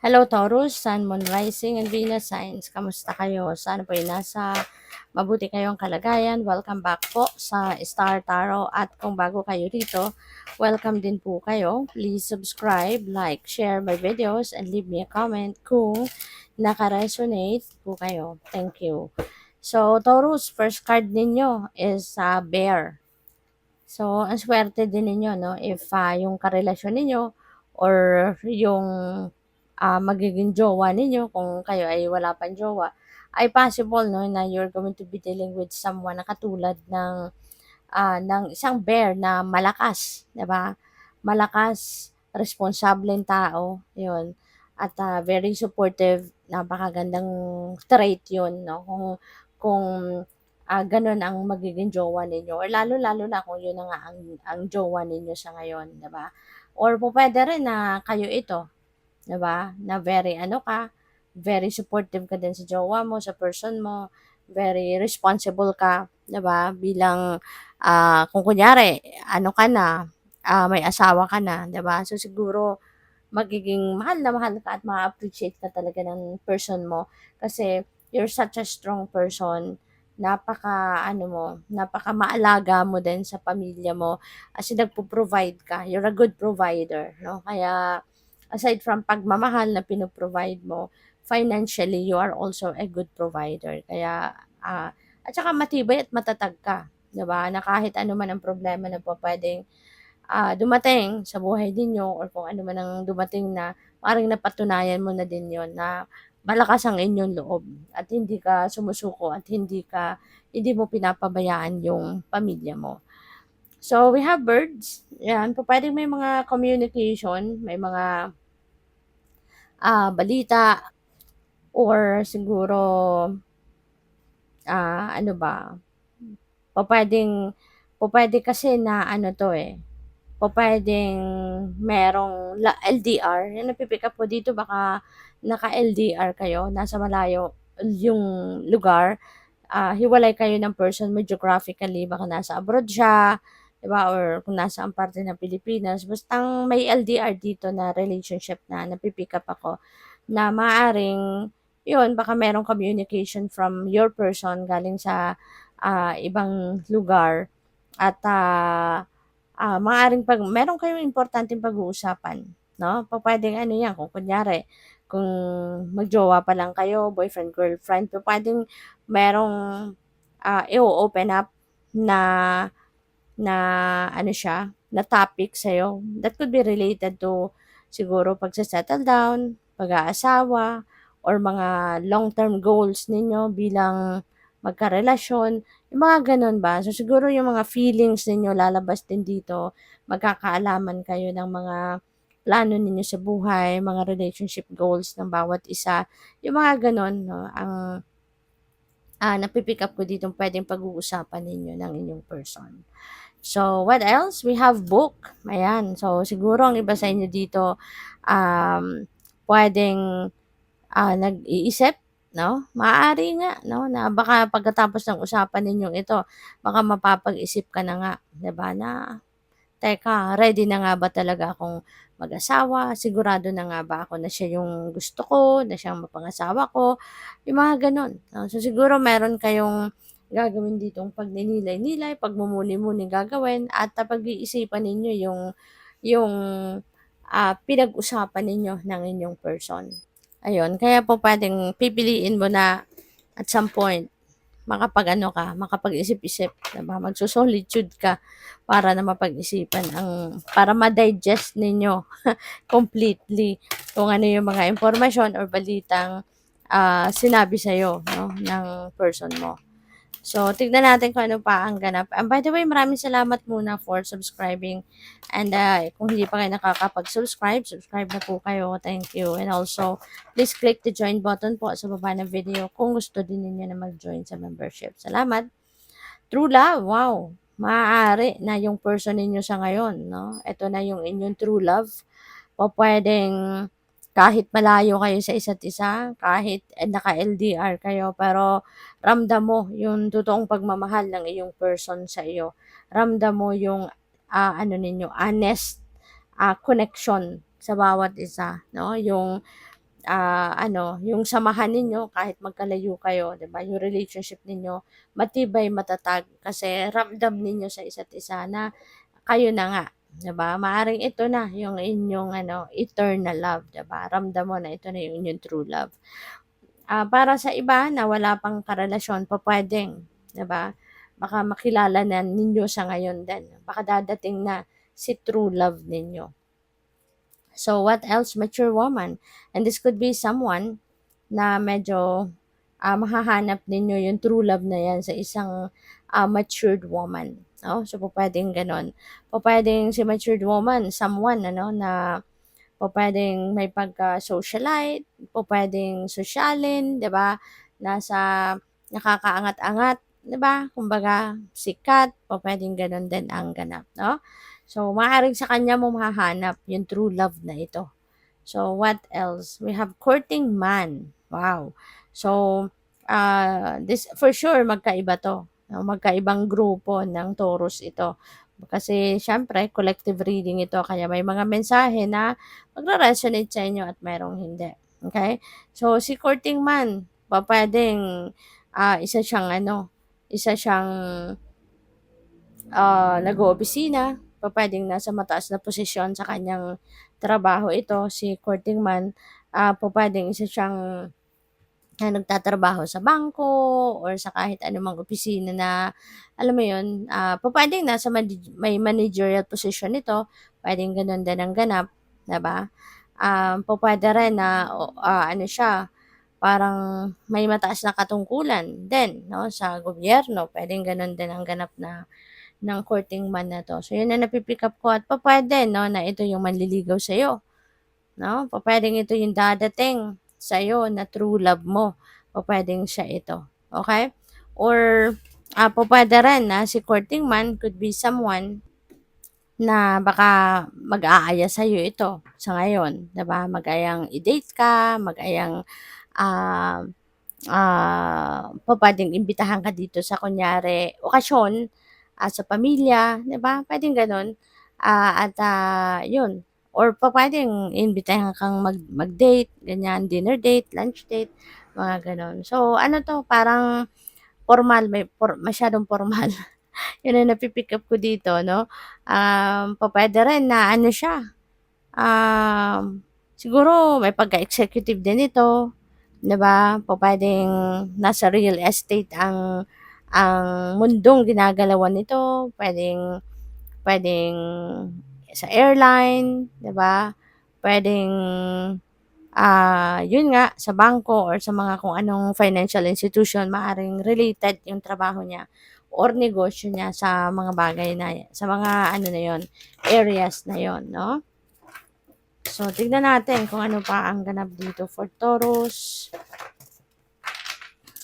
Hello Taurus, Sun, Moon, Rising, and Venus signs. Kamusta kayo? Sana po ay nasa mabuti kayong kalagayan. Welcome back po sa Star Tarot. At kung bago kayo dito, welcome din po kayo. Please subscribe, like, share my videos, and leave me a comment kung naka-resonate po kayo. Thank you. So, Taurus, first card ninyo is Bear. So, ang swerte din ninyo, no? If yung karelasyon ninyo or yung magiging jowa ninyo, kung kayo ay wala pang jowa, ay possible, no, na you're going to be dealing with someone na katulad ng isang bear na malakas, 'di ba? Malakas, responsableng tao, 'yun. At very supportive, napakagandang trait 'yun, no? Kung gano'n ang magiging jowa ninyo or lalo-lalo na kung 'yun na nga ang jowa ninyo sa ngayon, 'di ba? Or pupuwede rin na kayo ito, 'di ba, na very ano ka, very supportive ka din sa jowa mo, sa person mo, very responsible ka, 'di ba, bilang, kung kunyari ano ka na, may asawa ka na, 'di ba? So, siguro magiging mahal na mahal ka at ma-appreciate ka talaga ng person mo kasi you're such a strong person. Napaka-ano mo, napaka-maalaga mo din sa pamilya mo kasi nagpo-provide ka. You're a good provider, 'no? Kaya aside from pagmamahal na pino-provide mo, financially, you are also a good provider. Kaya, at saka matibay at matatag ka, 'di ba? Na kahit ano man ang problema na pupuwedeng dumating sa buhay ninyo or kung ano man ang dumating na maaaring napatunayan mo na din yon na malakas ang inyong loob at hindi ka sumusuko at hindi mo pinapabayaan yung pamilya mo. So, we have birds. Yan, pupuwedeng may mga communication, may mga balita or siguro, ano ba, pupuwedeng pupuwede kasi na ano 'to, pupuwedeng merong LDR, yung napi-pick up ko dito baka naka-LDR kayo, nasa malayo yung lugar, hiwalay kayo ng person mo geographically, baka nasa abroad siya, 'di ba, or kung nasaang parte ng Pilipinas, bastang may LDR dito na relationship na napi-pick up ako, na maaaring yun, baka merong communication from your person galing sa, ibang lugar at, maaaring meron kayong importanteng pag-uusapan, 'no? Pupuwedeng ano 'yan, kung kunyari, kung mag-jowa pa lang kayo, boyfriend, girlfriend, pupuwedeng merong, i-o-open up na na ano siya, na topic sa'yo. That could be related to siguro pagse-settle down, pag-aasawa, or mga long-term goals ninyo bilang magkarelasyon, yung mga gano'n ba. So, siguro yung mga feelings ninyo lalabas din dito, magkakaalaman kayo ng mga plano ninyo sa buhay, mga relationship goals ng bawat isa, yung mga gano'n, 'no, ang, napi-pick up ko ditong puwedeng pag-uusapan ninyo ng inyong person. So, what else? We have book. Ayan. So, siguro ang iba sa inyo dito, puwedeng, nag-iisip, 'no? Maaari nga, 'no, na baka pagkatapos ng usapan ninyong ito, baka mapapag-isip ka na nga, 'di ba, na, "Teka, ready na nga ba talaga akong mag-asawa? Sigurado na nga ba ako na siya yung gusto ko, na siya ang mapangasawa ko?" Yung mga gano'n, 'no? So, siguro meron kayong gagawin ditong pagninilay-nilay, pagmumuni-muni gagawin at pag-iisipan ninyo yung, pinag-usapan ninyo ng inyong person. Ayun, kaya po puwedeng pipiliin mo na at some point makapag-ano ka, makapag-isip-isip, 'di ba, magso-solitude ka para na mapag-isipan para ma-digest ninyo completely kung ano yung mga impormasyon or balitang, sinabi sa'yo, 'no, ng person mo. So, tignan natin kung ano pa ang ganap. And by the way, maraming salamat muna for subscribing. And kung hindi pa kayo nakakapag-subscribe, subscribe na po kayo. Thank you. And also, please click the join button po sa baba ng video kung gusto din ninyo na mag-join sa membership. Salamat. True love, wow. Maaari na yung person ninyo sa ngayon, no? Ito na yung inyong true love. O pwedeng kahit malayo kayo sa isa't isa, kahit naka-LDR kayo, pero ramdam mo yung totoong pagmamahal ng iyong person sa iyo. Ramdam mo yung ano ninyo, honest connection sa bawat isa, no? Yung yung samahan ninyo kahit magkalayo kayo, 'di ba? Yung relationship ninyo matibay, matatag kasi ramdam ninyo sa isa't isa na kayo na nga, 'di ba? Maaring ito na yung inyong eternal love, 'di ba? Ramdam mo na ito na yung inyong true love. Para sa iba na wala pang karelasyon, pupuwedeng, 'di ba? Baka makilala na ninyo siya ngayon din. Baka dadating na si true love ninyo. So, what else? Mature woman. And this could be someone na medyo mahahanap ninyo yung true love na yan sa isang matured woman. No? So, po pwedeng ganon. Po pwedeng si matured woman, someone na po pwedeng may pagka-socialite, po pwedeng sosyalin, 'di ba? Nasa nakakaangat-angat, 'di ba? Kumbaga, sikat, po pwedeng gano'n din ang ganap, no? So, maaaring sa kanya mo mahahanap yung true love na ito. So, what else? We have courting man. Wow. So, this for sure magkaiba to. No? Magkaibang grupo ng Taurus ito. Kasi syempre collective reading ito kaya may mga mensahe na magre-resonate sa inyo at mayroong hindi. Okay? So si courting man, puwedeng isa siyang nag-oopisina, puwedeng nasa mataas na posisyon sa kanyang trabaho ito, si courting man, puwedeng isa siyang nagtatrabaho sa bangko or sa kahit anumang opisina na, alam mo yun, pupuwedeng nasa may managerial position ito, puwedeng gano'n din ang ganap, 'di ba? Pupuwede rin na siya, parang may mataas na katungkulan din 'no, sa gobyerno, puwedeng gano'n din ang ganap ng courting man na 'to. So, yun ang napi-pick up ko at pupuwede 'no, na ito yung manliligaw sa'yo. 'No, pupuwedeng ito yung dadating sa'yo na true love mo, pupuwedeng siya ito, okay? Or, pupuwede rin na si courting man could be someone na baka mag-aaya sa'yo ito sa ngayon, 'di ba? Mag-ayang i-date ka, mag-ayang, ah, pupuwedeng imbitahan ka dito sa kunyari okasyon, sa pamilya, 'di ba? Puwedeng gano'n, yun. Or pupuwedeng iimbitahan kang mag-date, ganyan, dinner date, lunch date, mga gano'n. So ano 'to, parang formal, masyadong formal. Yun ang napi-pick up ko dito 'no. Pupuwede rin na ano siya, siguro may pagka-executive din ito, 'di ba? Pupuwedeng nasa real estate ang mundong ginagalawan nito, puwedeng puwedeng sa airline, 'di ba? Puwedeng, yun nga sa bangko or sa mga kung anong financial institution maaaring related yung trabaho niya or negosyo niya sa mga bagay na sa mga ano na yun, areas na yun, 'no? So, tignan natin kung ano pa ang ganap dito for Taurus.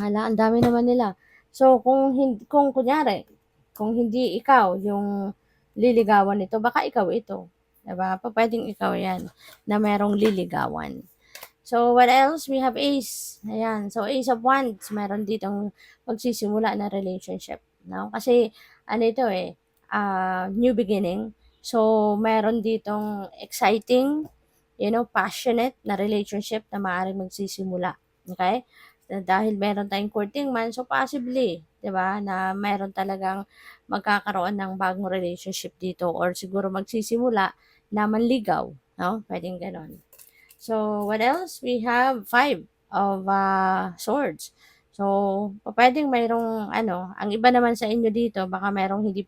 Hala, ang dami naman nila. So, kung kunyari, kung hindi ikaw yung liligawan nito, baka ikaw ito. 'Di ba? Pupuwedeng ikaw 'yan na merong liligawan. So, what else? We have Ace. Ayan. So, Ace of Wands, meron ditong magsisimula na relationship. No? Kasi, ano ito new beginning. So, meron ditong exciting, passionate na relationship na maaaring magsisimula. Okay? Dahil meron tayong courting man, so possibly, 'di ba, na meron talagang magkakaroon ng bagong relationship dito or siguro magsisimula na manligaw, no? Puwedeng gano'n. So, what else? We have 5 of swords. So, pupuwedeng mayroong ang iba naman sa inyo dito baka mayroong hindi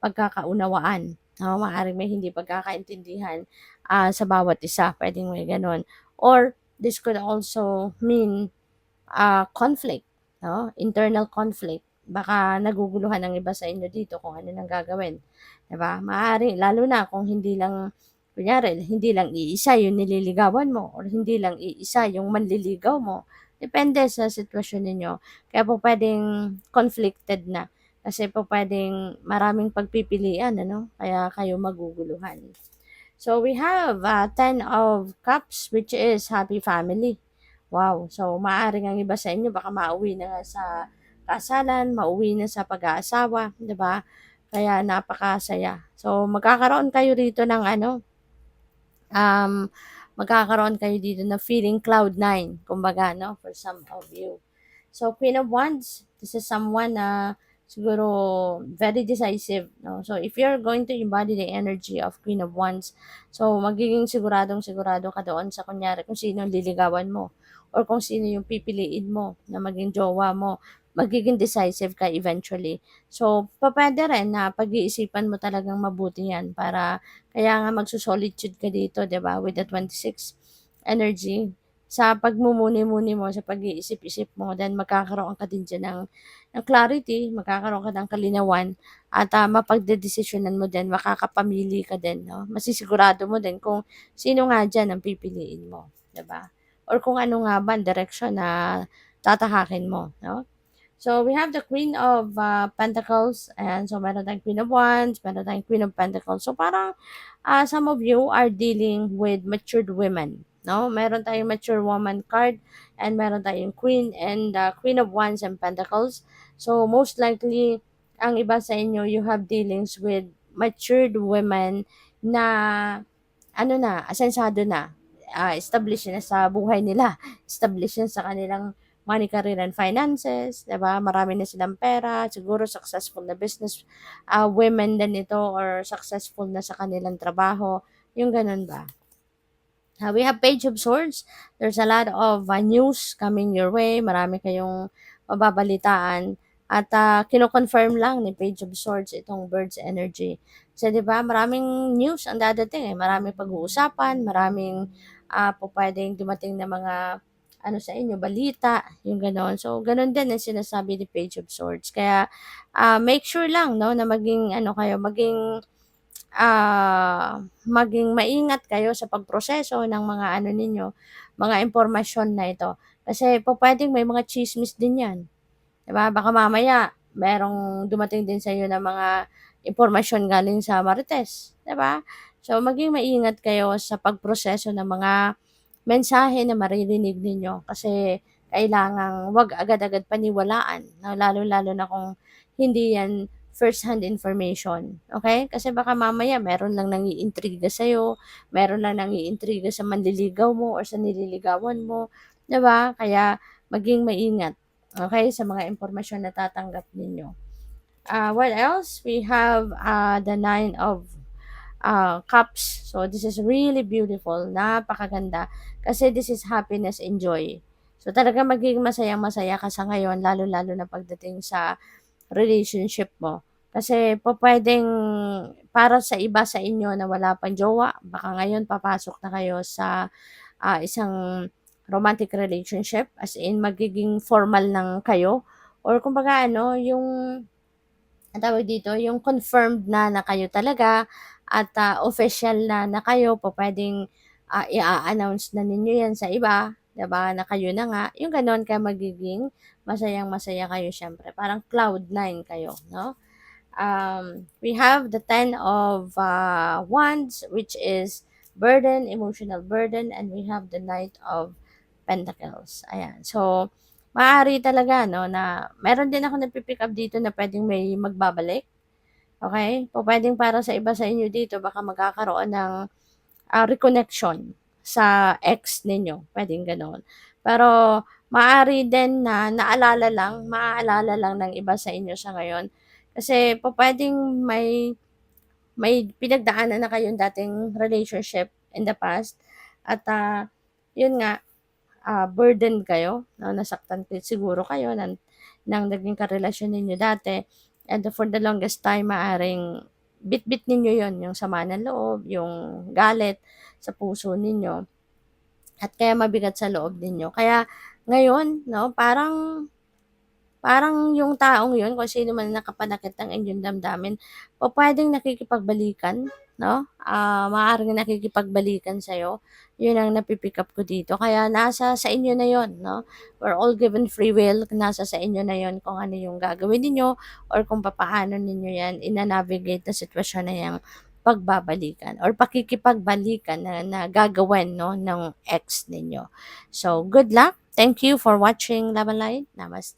pagkakaunawaan, no? Maaaring may hindi pagkakaintindihan, sa bawat isa, puwedeng may gano'n. Or this could also mean conflict, no? Internal conflict. Baka naguguluhan ng iba sa inyo dito kung ano nang gagawin, 'di ba? Maaari lalo na kung hindi lang kunyari hindi lang iisa yung nililigawan mo or hindi lang iisa yung manliligaw mo. Depende sa sitwasyon ninyo. Kaya po puwedeng conflicted na. Kasi po puwedeng maraming pagpipilian kaya kayo maguguluhan. So we have 10 of Cups which is happy family. Wow! So, maaaring ang iba sa inyo baka mauwi na nga sa kasalan, mauwi na sa pag-aasawa, 'di ba? Kaya napakasaya. So, magkakaroon kayo rito ng um, magkakaroon kayo dito na feeling cloud nine, kumbaga, no, for some of you. So, Queen of Wands, this is someone na siguro very decisive, no? So, if you're going to embody the energy of Queen of Wands, so magiging sigurado ka doon sa kunyari kung sino ang liligawan mo or kung sino yung pipiliin mo na maging jowa mo, magiging decisive ka eventually. So, papwede rin na pag-iisipan mo talagang mabuti yan para kaya nga magsusolitude ka dito, 'di ba? With the 26 energy, sa pagmumuni-muni mo, sa pag-iisip-isip mo, then magkakaroon ka din diyan ng clarity, magkakaroon ka ng kalinawan at mapagdedesisyonan mo din, makakapamili ka din, no? Masisigurado mo din kung sino nga diyan ang pipiliin mo, 'di ba? Or kung ano nga ba ang direksyon na tatahakin mo, no? So, we have the Queen of Pentacles, and so meron tayong Queen of Wands, meron tayong Queen of Pentacles. So, parang some of you are dealing with matured women, no? Meron tayong mature woman card, and meron tayong Queen and Queen of Wands and Pentacles. So, most likely, ang iba sa inyo, you have dealings with matured women na, ano na, asensado na, established na sa buhay nila, established na sa kanilang money, career, and finances, 'di ba? Marami na silang pera, siguro successful na business women din ito or successful na sa kanilang trabaho, yung ganun ba? We have Page of Swords. There's a lot of news coming your way. Marami kayong mababalitaan. At kino-confirm lang ni Page of Swords itong Bird's energy. So, di ba, maraming news ang dadating eh. Maraming pag-uusapan, maraming po pwedeng dumating na mga ano sa inyo, balita, yung gano'n. So, gano'n din ang sinasabi ni Page of Swords. Kaya, make sure lang, no, na maging, ano kayo, maging maingat kayo sa pagproseso ng mga ano ninyo, mga impormasyon na ito. Kasi po pwedeng may mga chismis din yan. 'Di ba? Baka mamaya merong dumating din sa iyo na mga impormasyon galing sa Marites, 'di ba? So maging maingat kayo sa pagproseso ng mga mensahe na maririnig ninyo kasi kailangang 'wag agad-agad paniwalaan, no? Lalo-lalo na kung hindi yan first-hand information, okay? Kasi baka mamaya meron lang nang-iintriga sa'yo, meron lang nang-iintriga sa manliligaw mo or sa nililigawan mo, 'di ba? Kaya maging maingat, okay, sa mga impormasyon na tatanggap ninyo. What else? We have the Nine of Cups. So, this is really beautiful. Napakaganda. Kasi this is happiness and joy. So, talaga magiging masayang-masaya ka sa ngayon, lalo-lalo na pagdating sa relationship mo. Kasi po pwedeng para sa iba sa inyo na wala pang jowa, baka ngayon papasok na kayo sa isang romantic relationship, as in magiging formal ng kayo, or kumbaga ano, yung ang tawag dito, yung confirmed na kayo talaga at official na kayo, po pwedeng i-announce na ninyo yan sa iba, 'di ba, na kayo na nga, yung gano'n, kaya magiging masayang-masaya kayo siyempre. Parang cloud nine kayo, no? We have the Ten of Wands, which is burden, emotional burden, and we have the Knight of Pentacles. Ayan. So, maaari talaga, no, na meron din ako napipick up dito na pwedeng may magbabalik. Okay? O pwedeng para sa iba sa inyo dito, baka magkakaroon ng reconnection sa ex ninyo. Pwedeng gano'n. Pero, maaari din na maaalala lang ng iba sa inyo sa ngayon. Kasi po pwedeng may pinagdaanan na kayong dating relationship in the past. At yun nga, burden kayo, no? Nasaktan siguro kayo ng naging karelasyon ninyo dati. And for the longest time, maaring bit-bit ninyo yon, yung sama ng loob, yung galit sa puso ninyo. At kaya mabigat sa loob ninyo. Kaya ngayon, no, parang yung taong yun, kung sino man nakapanakit ng inyong damdamin, puwedeng nakikipagbalikan, no? Maaaring nakikipagbalikan sa'yo. Yun ang napi-pick up ko dito. Kaya nasa sa inyo na yun, no? We're all given free will. Nasa sa inyo na yun kung ano yung gagawin ninyo or kung papaano ninyo yan ina-navigate na sitwasyon na yang pagbabalikan or pakikipagbalikan na gagawin, no, ng ex ninyo. So, good luck. Thank you for watching Love and Light. Namaste.